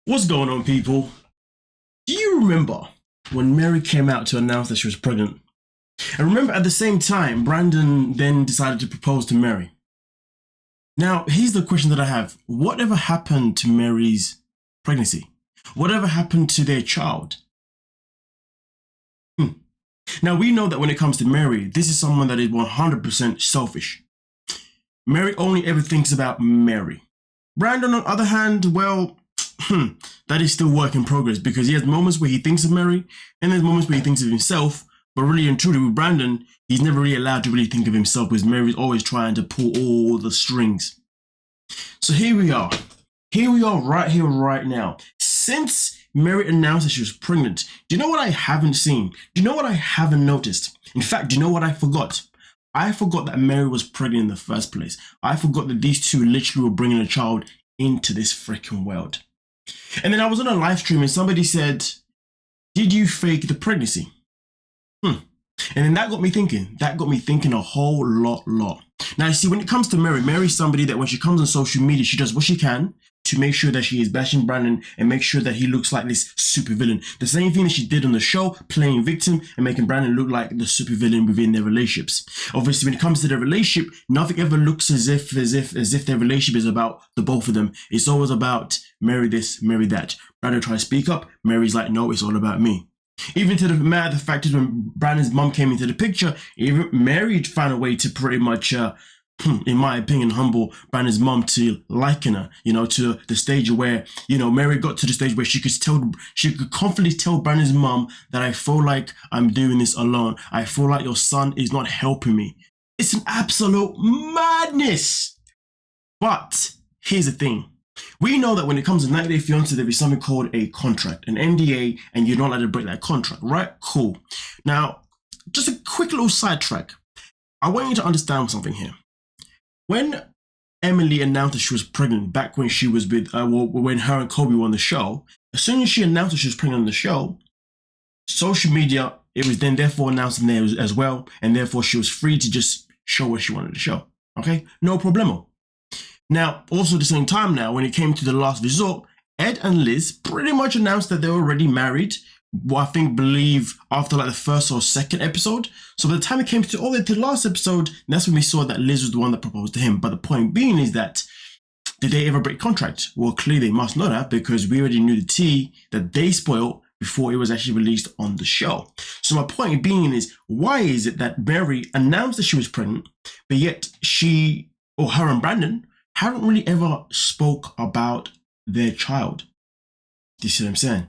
What's going on, people? Do you remember when Mary came out to announce that she was pregnant? And remember, at the same time, Brandon then decided to propose to Mary. Now, here's the question that I have. Whatever happened to Mary's pregnancy? Whatever happened to their child? Now, we know that when it comes to Mary, this is someone that is 100% selfish. Mary only ever thinks about Mary. Brandon, on the other hand, well, that is still work in progress, because he has moments where he thinks of Mary and there's moments where he thinks of himself. But really and truly with Brandon, he's never really allowed to really think of himself, because Mary's always trying to pull all the strings. So here we are. Here we are right here, right now. Since Mary announced that she was pregnant, do you know what I haven't seen? Do you know what I haven't noticed? In fact, do you know what I forgot? I forgot that Mary was pregnant in the first place. I forgot that these two literally were bringing a child into this freaking world. And then I was on a live stream and somebody said, did you fake the pregnancy? And then that got me thinking. That got me thinking a whole lot. Now, you see, when it comes to Mary, Mary's somebody that when she comes on social media, she does what she can to make sure that she is bashing Brandon and make sure that he looks like this supervillain. The same thing that she did on the show, playing victim and making Brandon look like the supervillain within their relationships. Obviously, when it comes to their relationship, nothing ever looks as if their relationship is about the both of them. It's always about Mary this, Mary that. Brandon tries to speak up. Mary's like, no, it's all about me. Even to the matter of the fact is, when Brandon's mum came into the picture, even Mary found a way to pretty much, in my opinion, humble Brandon's mum to liking her, to the stage where, Mary got to the stage where she could confidently tell Brandon's mum that I feel like I'm doing this alone. I feel like your son is not helping me. It's an absolute madness. But here's the thing. We know that when it comes to 90 Day Fiancé, there is something called a contract, an NDA, and you're not allowed to break that contract, right? Cool. Now, just a quick little sidetrack. I want you to understand something here. When Emily announced that she was pregnant back when she was with, when her and Kobe were on the show, as soon as she announced that she was pregnant on the show, social media, it was then therefore announced in there as well, and therefore she was free to just show what she wanted to show. Okay? No problemo. Now, also at the same time now, when it came to the last resort, Ed and Liz pretty much announced that they were already married, believe after like the first or second episode. So by the time it came to the last episode, that's when we saw that Liz was the one that proposed to him. But the point being is that, did they ever break contract? Well, clearly they must know that, because we already knew the tea that they spoiled before it was actually released on the show. So my point being is, why is it that Mary announced that she was pregnant, but yet her and Brandon haven't really ever spoke about their child? Do you see what I'm saying?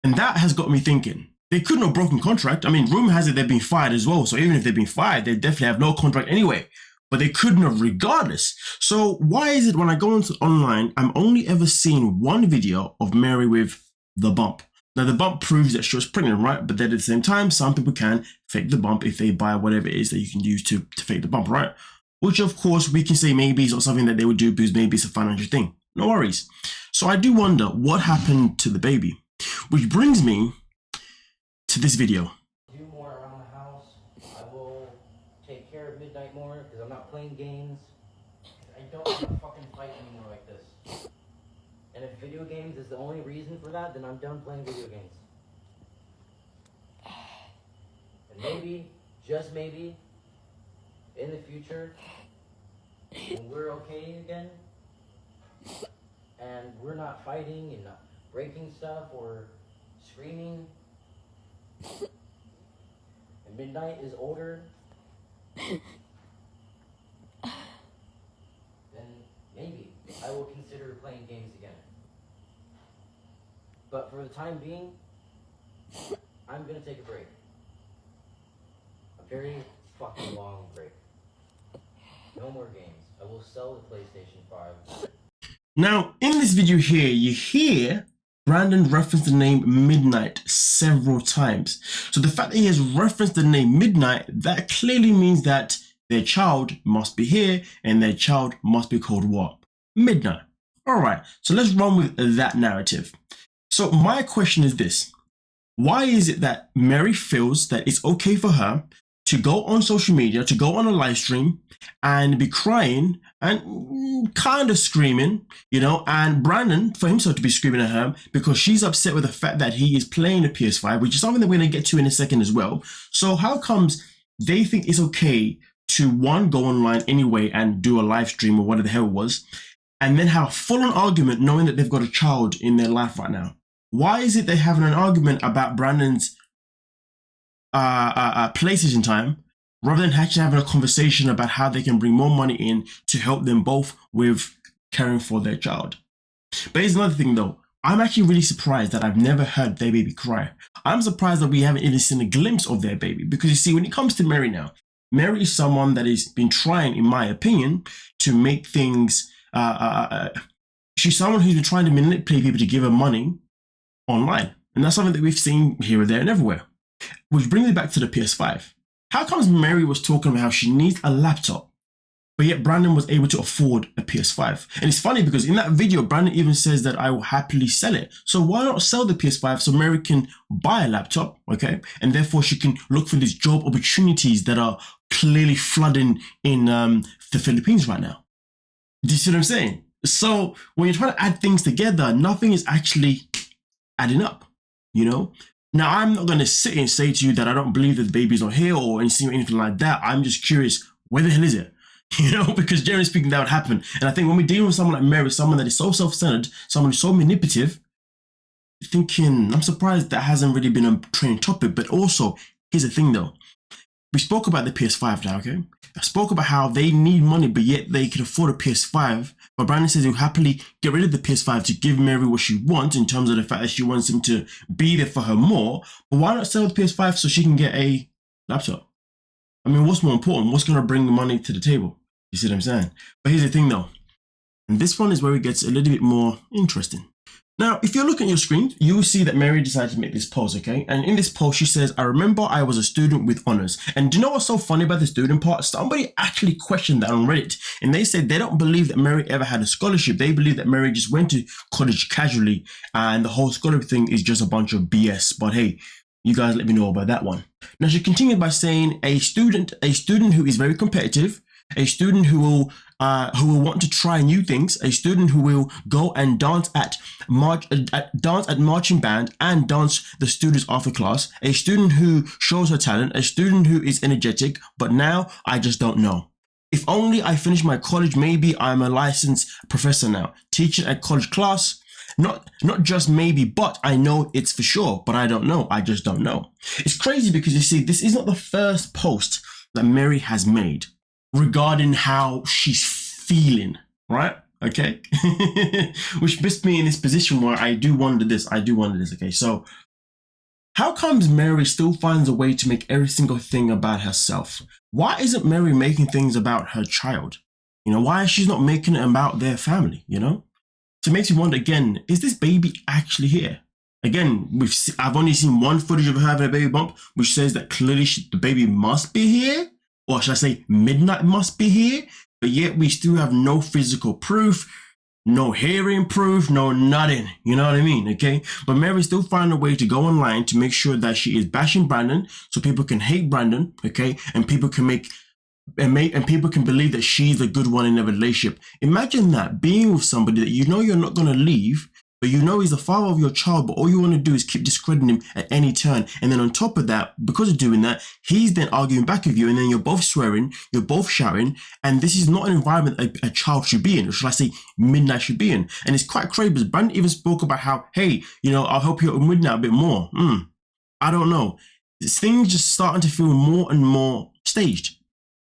And that has got me thinking. They couldn't have broken contract. I mean, rumor has it they've been fired as well. So even if they've been fired, they definitely have no contract anyway. But they couldn't have regardless. So why is it when I go into online, I'm only ever seeing one video of Mary with the bump? Now, the bump proves that she was pregnant, right? But then at the same time, some people can fake the bump if they buy whatever it is that you can use to fake the bump, right? Which, of course, we can say maybe is not something that they would do because maybe it's a financial thing. No worries. So I do wonder what happened to the baby. Which brings me to this video. Do more around the house. I will take care of Midnight more because I'm not playing games. I don't want to fucking fight anymore like this. And if video games is the only reason for that, then I'm done playing video games. And maybe, just maybe, in the future, when we're okay again, and we're not fighting and not breaking stuff or screaming, and Midnight is older, then maybe I will consider playing games again. But for the time being, I'm gonna take a break. A very fucking long break. No more games. I will sell the PlayStation 5. Now, in this video here, you hear Brandon reference the name Midnight several times. So the fact that he has referenced the name Midnight, that clearly means that their child must be here and their child must be called what? Midnight. All right, so let's run with that narrative. So my question is this. Why is it that Mary feels that it's okay for her to go on social media, to go on a live stream and be crying and kind of screaming, and Brandon, for himself to be screaming at her because she's upset with the fact that he is playing the PS5, which is something that we're going to get to in a second as well. So how comes they think it's okay to, one, go online anyway and do a live stream or whatever the hell it was, and then have a full-on argument knowing that they've got a child in their life right now? Why is it they're having an argument about Brandon's PlayStation time rather than actually having a conversation about how they can bring more money in to help them both with caring for their child? But here's another thing though. I'm actually really surprised that I've never heard their baby cry. I'm surprised that we haven't even seen a glimpse of their baby, because you see, when it comes to Mary now, Mary is someone that has been trying, in my opinion, to make things, she's someone who's been trying to manipulate people to give her money online. And that's something that we've seen here and there and everywhere. Which brings me back to the PS5. How comes Mary was talking about how she needs a laptop, but yet Brandon was able to afford a PS5? And it's funny because in that video, Brandon even says that I will happily sell it. So why not sell the PS5 so Mary can buy a laptop, okay? And therefore she can look for these job opportunities that are clearly flooding in the Philippines right now. Do you see what I'm saying? So when you're trying to add things together, nothing is actually adding up, Now, I'm not going to sit and say to you that I don't believe that the baby's not here or anything like that. I'm just curious, where the hell is it? Because generally speaking, that would happen. And I think when we're dealing with someone like Mary, someone that is so self-centered, someone who's so manipulative, thinking, I'm surprised that hasn't really been a trending topic. But also, here's the thing though. We spoke about the PS5 now, okay? I spoke about how they need money, but yet they can afford a PS5. But Brandon says he'll happily get rid of the PS5 to give Mary what she wants in terms of the fact that she wants him to be there for her more. But why not sell the PS5 so she can get a laptop? I mean, what's more important? What's going to bring the money to the table? You see what I'm saying? But here's the thing though. And this one is where it gets a little bit more interesting. Now, if you're looking at your screen, you will see that Mary decided to make this post, okay? And in this post, she says, I remember I was a student with honors. And do you know what's so funny about the student part? Somebody actually questioned that on Reddit. And they said they don't believe that Mary ever had a scholarship. They believe that Mary just went to college casually. And the whole scholarship thing is just a bunch of BS. But hey, you guys let me know about that one. Now, she continued by saying a student who is very competitive, a student who will want to try new things, a student who will go and dance at marching band and dance the students after class, a student who shows her talent, a student who is energetic, but now I just don't know. If only I finished my college, maybe I'm a licensed professor now, teaching a college class. Not just maybe, but I know it's for sure, but I don't know. I just don't know. It's crazy because you see, this is not the first post that Mary has made regarding how she's feeling, right? Okay. Which puts me in this position where I do wonder this. Okay. So how comes Mary still finds a way to make every single thing about herself? Why isn't Mary making things about her child? Why is she not making it about their family, So it makes me wonder again, is this baby actually here? Again, I've only seen one footage of her having a baby bump, which says that clearly the baby must be here. Or should I say midnight must be here, but yet we still have no physical proof, no hearing proof, no nothing. You know what I mean? Okay. But Mary still found a way to go online to make sure that she is bashing Brandon so people can hate Brandon. Okay. And people can people can believe that she's the good one in a relationship. Imagine that, being with somebody that you're not going to leave, but he's the father of your child, but all you want to do is keep discrediting him at any turn. And then on top of that, because of doing that, he's then arguing back with you, and then you're both swearing, you're both shouting, and this is not an environment a child should be in, or should I say midnight should be in. And it's quite crazy because Brandon even spoke about how, hey, I'll help you at midnight a bit more. I don't know. Things just starting to feel more and more staged,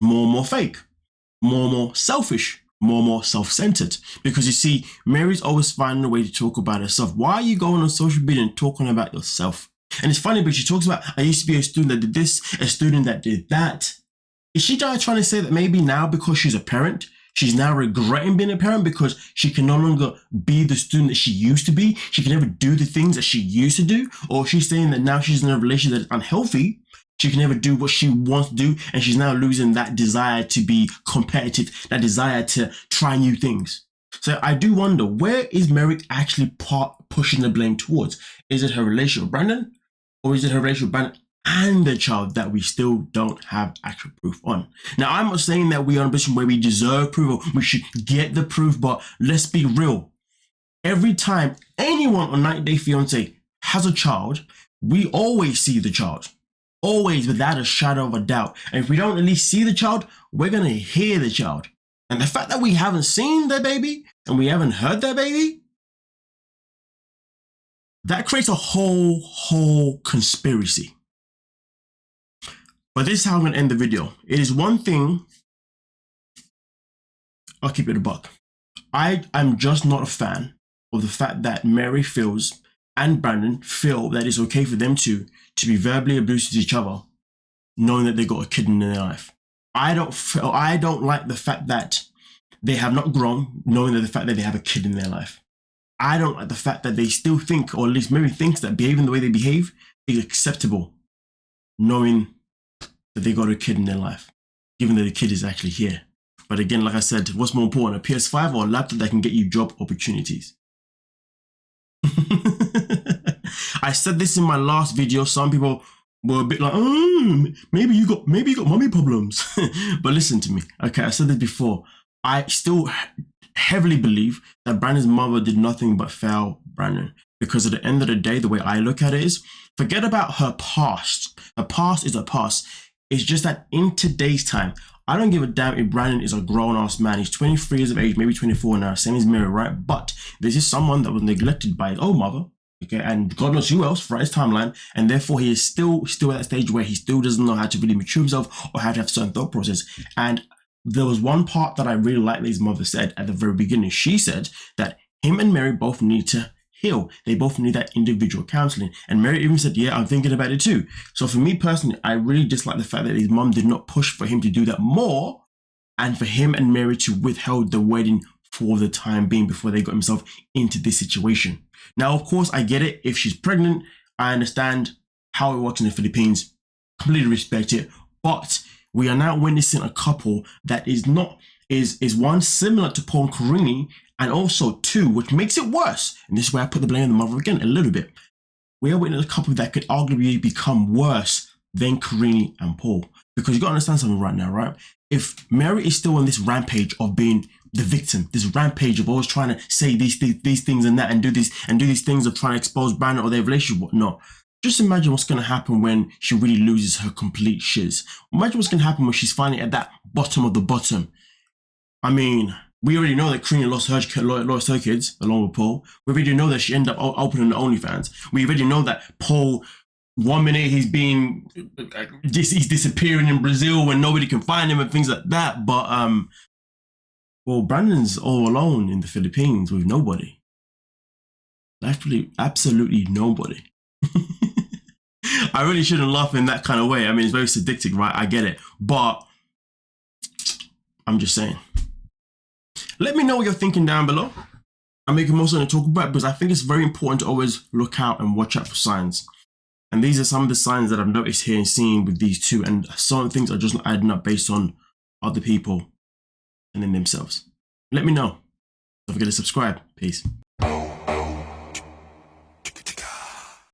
more and more fake, more and more selfish, more and more self-centered. Because you see, Mary's always finding a way to talk about herself. Why are you going on social media and talking about yourself? And it's funny because she talks about, I used to be a student that did this, a student that did that. Is she trying to say that maybe now because she's a parent, she's now regretting being a parent because she can no longer be the student that she used to be? She can never do the things that she used to do? Or she's saying that now she's in a relationship that is unhealthy, she can never do what she wants to do, and she's now losing that desire to be competitive, that desire to try new things. So I do wonder, where is Mary actually pushing the blame towards? Is it her relationship with Brandon? Or is it her relationship with Brandon and the child that we still don't have actual proof on. Now, I'm not saying that we are in a position where we deserve proof or we should get the proof, but let's be real. Every time anyone on 90 Day Fiancé has a child, we always see the child. Always, without a shadow of a doubt. And if we don't at least see the child, we're going to hear the child. And the fact that we haven't seen their baby and we haven't heard their baby, that creates a whole conspiracy. But this is how I'm going to end the video. It is one thing, I'll keep it a buck. I'm just not a fan of the fact that Mary feels and Brandon feel that it's okay for them to be verbally abusive to each other, knowing that they got a kid in their life. I don't like the fact that they have not grown, knowing that the fact that they have a kid in their life. I don't like the fact that they still think, or at least Mary thinks, that behaving the way they behave is acceptable, knowing that they got a kid in their life, given that the kid is actually here. But again, like I said, what's more important, a PS5 or a laptop that can get you job opportunities? I said this in my last video. Some people were a bit like, maybe you got mommy problems. But listen to me. Okay, I said this before. I still heavily believe that Brandon's mother did nothing but fail Brandon. Because at the end of the day, the way I look at it is, forget about her past. Her past is her past. It's just that in today's time, I don't give a damn if Brandon is a grown-ass man. He's 23 years of age, maybe 24 now, same as Mary, right? But this is someone that was neglected by his own mother, okay, and God knows who else throughout his timeline, and therefore he is still at that stage where he still doesn't know how to really mature himself or how to have certain thought process. And there was one part that I really liked that his mother said at the very beginning. She said that him and Mary both need to heal. They both need that individual counseling. And Mary even said, yeah, I'm thinking about it too. So for me personally, I really dislike the fact that his mom did not push for him to do that more, and for him and Mary to withhold the wedding for the time being before they got himself into this situation. Now, of course, I get it. If she's pregnant, I understand how it works in the Philippines. Completely respect it. But we are now witnessing a couple that is one similar to Paul and Karini, and also two, which makes it worse. And this is where I put the blame on the mother again a little bit. We are witnessing a couple that could arguably become worse than Karini and Paul. Because you got to understand something right now, right? If Mary is still on this rampage of being the victim, this rampage of always trying to say these things and that, and do these things of trying to expose Brandon or their relationship, whatnot. Just imagine what's going to happen when she really loses her complete shiz. Imagine what's going to happen when she's finally at that bottom of the bottom. I mean, we already know that Karini lost her kids along with Paul. We already know that she ended up opening the OnlyFans. We already know that Paul, 1 minute he's disappearing in Brazil when nobody can find him and things like that. But well, Brandon's all alone in the Philippines with nobody. Absolutely nobody. I really shouldn't laugh in that kind of way. I mean, it's very sadistic, right? I get it. But I'm just saying. Let me know what you're thinking down below. I'm making more something to talk about because I think it's very important to always look out and watch out for signs. And these are some of the signs that I've noticed here and seen with these two. And some things are just not adding up based on other people and then themselves. Let me know. Don't forget to subscribe. Peace.